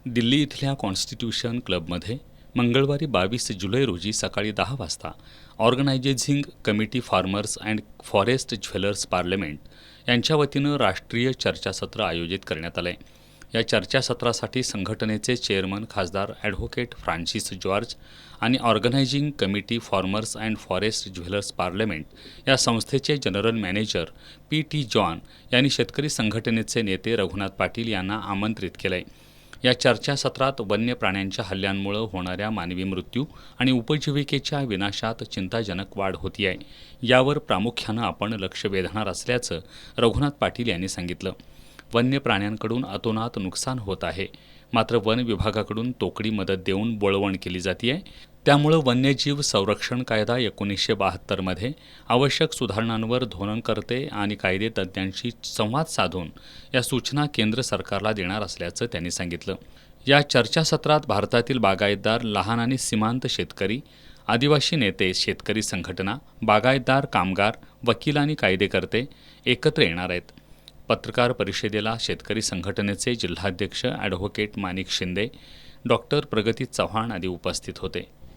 दिल्ली इथल्या कॉन्स्टिट्यूशन क्लबमध्ये मंगळवारी 22 जुलै रोजी सकाळी 10 वाजता organising committee farmers and forest jewellers parliament यांच्या वतीनं राष्ट्रीय चर्चासत्र आयोजित करण्यात आलं आहे. या चर्चासत्रासाठी संघटनेचे चेअरमन खासदार ॲडव्होकेट फ्रान्सिस जॉर्ज आणि organising committee farmers and forest jewellers parliament या संस्थेचे जनरल मॅनेजर P.T. जॉन यांनी शेतकरी संघटनेचे नेते रघुनाथ पाटील यांना आमंत्रित केलं आहे. या चर्चासत्रात वन्य प्राण्यांच्या हल्ल्यांमुळे होणाऱ्या मानवी मृत्यू आणि उपजीविकेच्या विनाशात चिंताजनक वाढ होती आहे. यावर प्रामुख्यानं आपण लक्ष वेधणार असल्याचं रघुनाथ पाटील यांनी सांगितलं. वन्य प्राण्यांकडून अतोनात नुकसान होत आहे, मात्र वन विभागाकडून तोकडी मदत देऊन बोळवण केली जाते आहे. त्यामुळं वन्यजीव संरक्षण कायदा 1972मध्ये आवश्यक सुधारणांवर धोरणकर्ते आणि कायदे तज्ज्ञांशी संवाद साधून या सूचना केंद्र सरकारला देणार असल्याचं त्यांनी सांगितलं. या चर्चासत्रात भारतातील बागायतदार, लहान आणि सीमांत शेतकरी, आदिवासी नेते, शेतकरी संघटना, बागायतदार, कामगार, वकील आणि कायदेकर्ते एकत्र येणार आहेत. पत्रकार परिषदेला शेतकरी संघटनेचे जिल्हाध्यक्ष ॲडव्होकेट माणिक शिंदे, डॉक्टर प्रगती चव्हाण आदी उपस्थित होते.